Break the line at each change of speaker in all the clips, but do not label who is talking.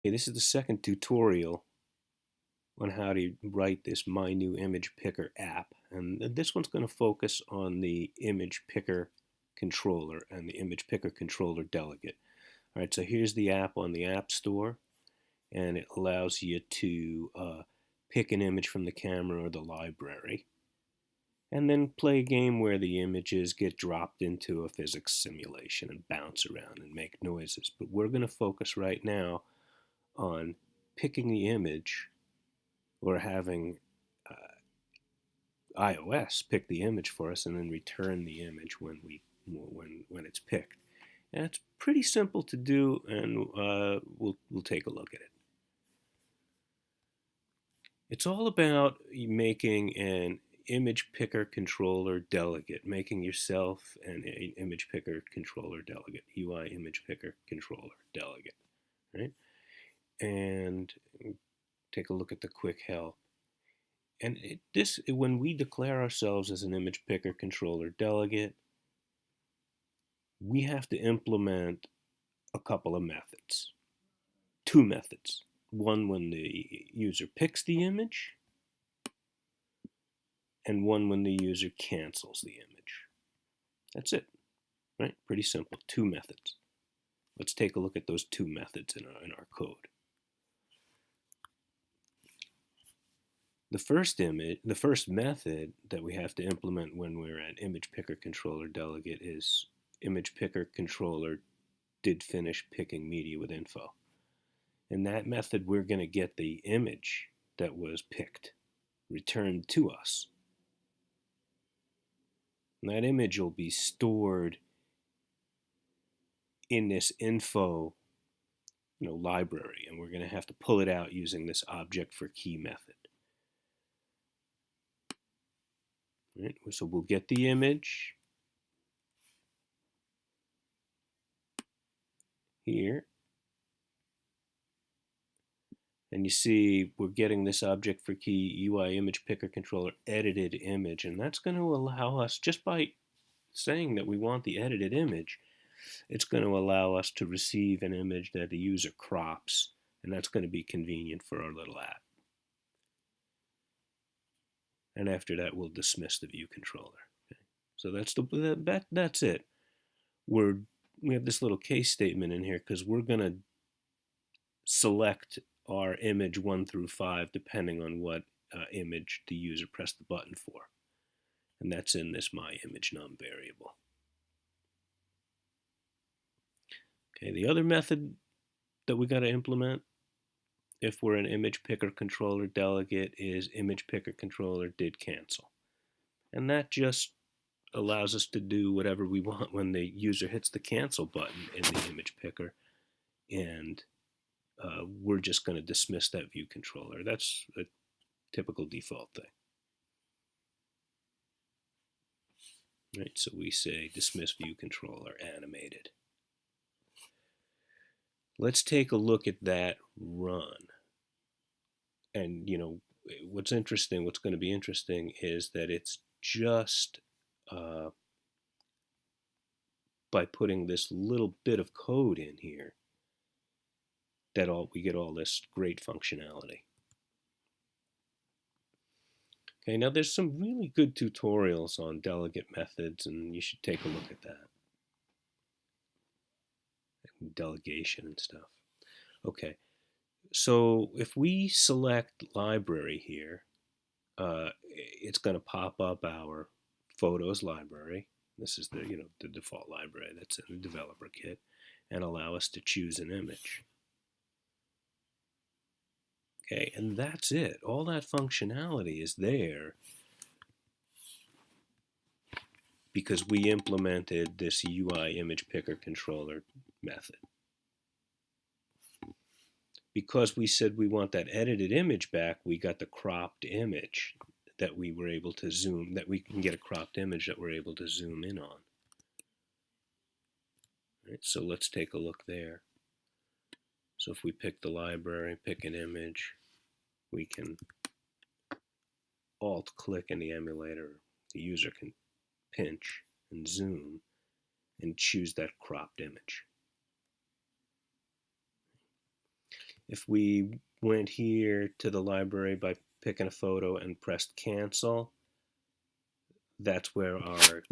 Okay, this is the second tutorial on how to write this myNewImagePicker app. And this one's going to focus on the Image Picker controller and the Image Picker controller delegate. All right, so here's the app on the App Store, and it allows you to pick an image from the camera or the library, and then play a game where the images get dropped into a physics simulation and bounce around and make noises. But we're going to focus right now on picking the image, or having iOS pick the image for us and then return the image when it's picked. And it's pretty simple to do, and we'll take a look at it. It's all about making an image picker controller delegate, making yourself an image picker controller delegate, UI image picker controller delegate, right? And take a look at the quick help. And when we declare ourselves as an image picker controller delegate, we have to implement a couple of methods. Two methods. One when the user picks the image, and one when the user cancels the image. That's it, right? Pretty simple. Two methods. Let's take a look at those two methods in our code. The first method that we have to implement when we're an image picker controller delegate is image picker controller did finish picking media with info. In that method, we're going to get the image that was picked returned to us. And that image will be stored in this info library, and we're going to have to pull it out using this object for key method. Right? So we'll get the image here, and you see we're getting this object for key UIImagePickerController edited image, and that's going to allow us, just by saying that we want the edited image, it's going to allow us to receive an image that the user crops, and that's going to be convenient for our little app. And after that, we'll dismiss the view controller. Okay? So that's it. We have this little case statement in here because we're going to select our image 1 through 5 depending on what image the user pressed the button for. And that's in this myImageNum variable. Okay, the other method that we got to implement if we're an image picker controller delegate is image picker controller did cancel. And that just allows us to do whatever we want when the user hits the cancel button in the image picker, and we're just going to dismiss that view controller. That's a typical default thing. Right, so we say dismiss view controller animated. Let's take a look at that run. And what's going to be interesting is that it's just by putting this little bit of code in here that we get all this great functionality. Okay, now there's some really good tutorials on delegate methods, and you should take a look at that. Delegation and stuff. Okay, so if we select library here, it's going to pop up our photos library. This is the default library that's in the developer kit, and allow us to choose an image. Okay, and that's it. All that functionality is there because we implemented this UIImagePickerController method. Because we said we want that edited image back, we got the cropped image that we were able to zoom, that we can get a cropped image that we're able to zoom in on. Right, so let's take a look there. So if we pick the library, pick an image, we can alt-click in the emulator. The user can pinch and zoom and choose that cropped image. If we went here to the library by picking a photo and pressed cancel, that's where our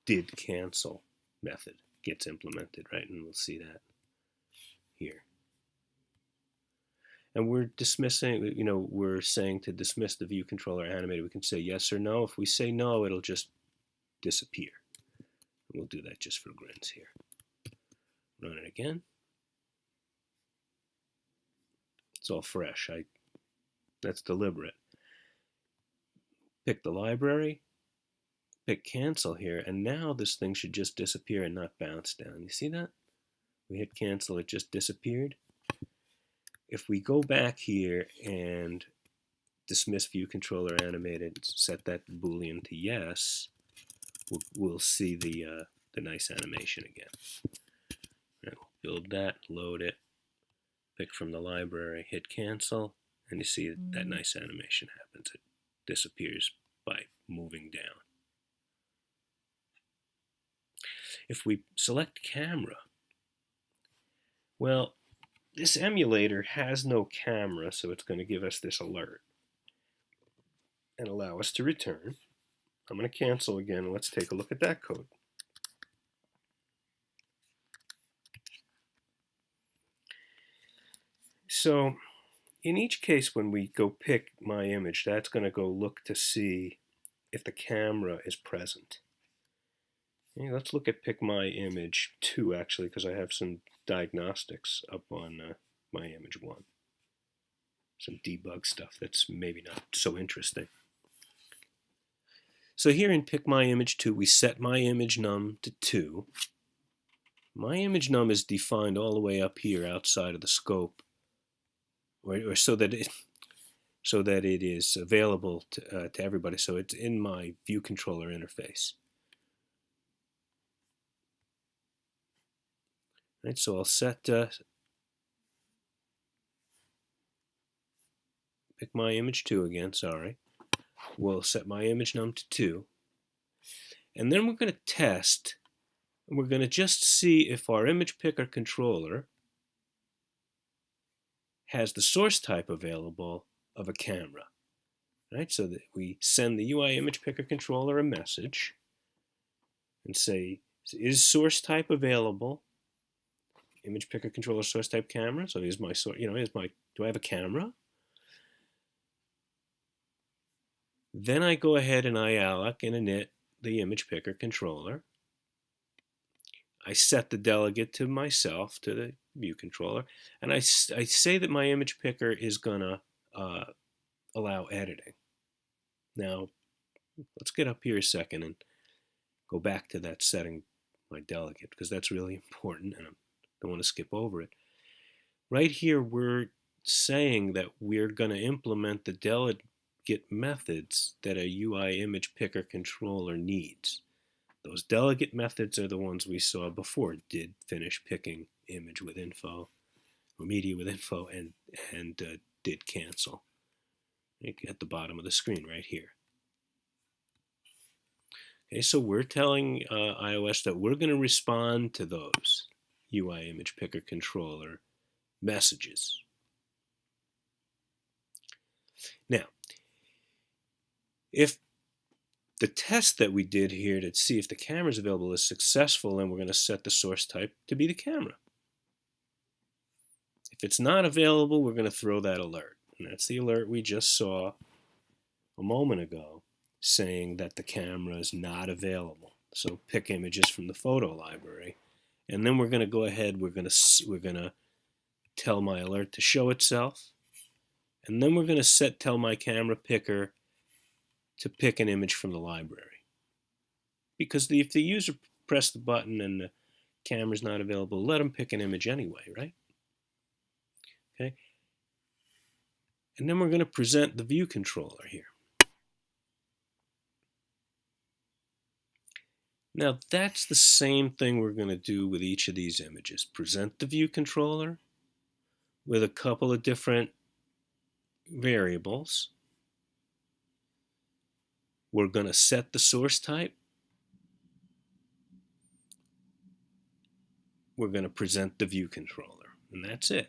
did cancel method gets implemented, right? And we'll see that here. And we're dismissing, we're saying to dismiss the view controller animated. We can say yes or no. If we say no, it'll just disappear. We'll do that just for grins here. Run it again. It's all fresh. That's deliberate. Pick the library, pick cancel here, and now this thing should just disappear and not bounce down. You see that? We hit cancel, it just disappeared. If we go back here and dismiss view controller animated, set that Boolean to yes, we'll see the nice animation again. Right, we'll build that, load it, pick from the library, hit cancel, and you see that nice animation happens. It disappears by moving down. If we select camera, well, this emulator has no camera, so it's going to give us this alert and allow us to return. I'm going to cancel again, and let's take a look at that code. So in each case, when we go pick my image, that's going to go look to see if the camera is present. Okay, let's look at pick my image 2, actually, because I have some diagnostics up on my image 1. Some debug stuff that's maybe not so interesting. So here in pick my image 2, we set my image num to 2. My image num is defined all the way up here outside of the scope, or so that it is available to everybody. So it's in my view controller interface. Right, so I'll set pick my image 2 again. Sorry, we'll set my image num to 2, and then we're going to test. And we're going to just see if our image picker controller has the source type available of a camera. Right, so that we send the UIImagePickerController a message and say, is source type available? Image picker controller source type camera. So here's my source. Do I have a camera? Then I go ahead and I alloc and init the image picker controller. I set the delegate to myself, to the view controller, and I say that my image picker is gonna allow editing. Now, let's get up here a second and go back to that setting, my delegate, because that's really important, and I don't want to skip over it. Right here, we're saying that we're going to implement the delegate methods that a UIImagePickerController needs. Those delegate methods are the ones we saw before. Did finish picking image with info, or media with info, and did cancel. At the bottom of the screen right here. Okay, so we're telling iOS that we're going to respond to those UIImagePickerController messages. Now, if the test that we did here to see if the camera is available is successful, then we're going to set the source type to be the camera. If it's not available, we're going to throw that alert. And that's the alert we just saw a moment ago, saying that the camera is not available. So pick images from the photo library, and then we're going to go ahead. We're going to tell my alert to show itself, and then we're going to tell my camera picker to pick an image from the library. Because if the user pressed the button and the camera's not available, let them pick an image anyway, right? Okay. And then we're going to present the view controller here. Now that's the same thing we're going to do with each of these images. Present the view controller with a couple of different variables. We're going to set the source type. We're going to present the view controller, and that's it.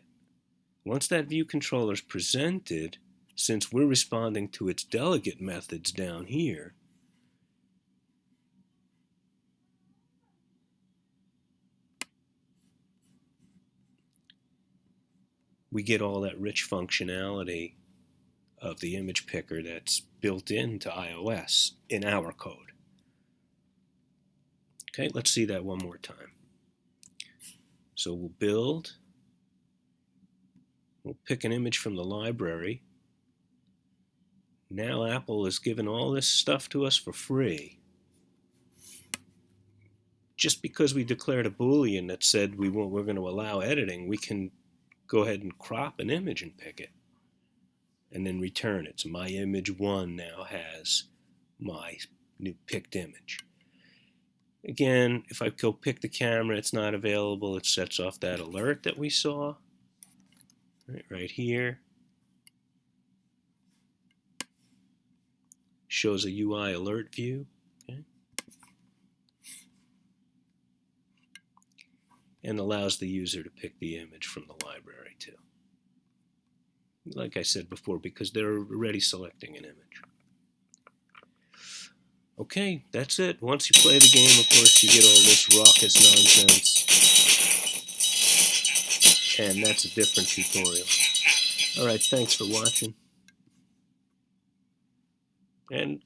Once that view controller is presented, since we're responding to its delegate methods down here, we get all that rich functionality of the image picker that's built into iOS in our code. Okay, let's see that one more time. So we'll build, we'll pick an image from the library. Now Apple has given all this stuff to us for free. Just because we declared a Boolean that said we're going to allow editing, we can go ahead and crop an image and pick it, and then return it. So my image 1 now has my new picked image. Again, if I go pick the camera, it's not available. It sets off that alert that we saw right here. Shows a UI alert view. Okay. And allows the user to pick the image from the library too. Like I said before, because they're already selecting an image. Okay, that's it. Once you play the game, of course, you get all this raucous nonsense. And that's a different tutorial. Alright, thanks for watching. And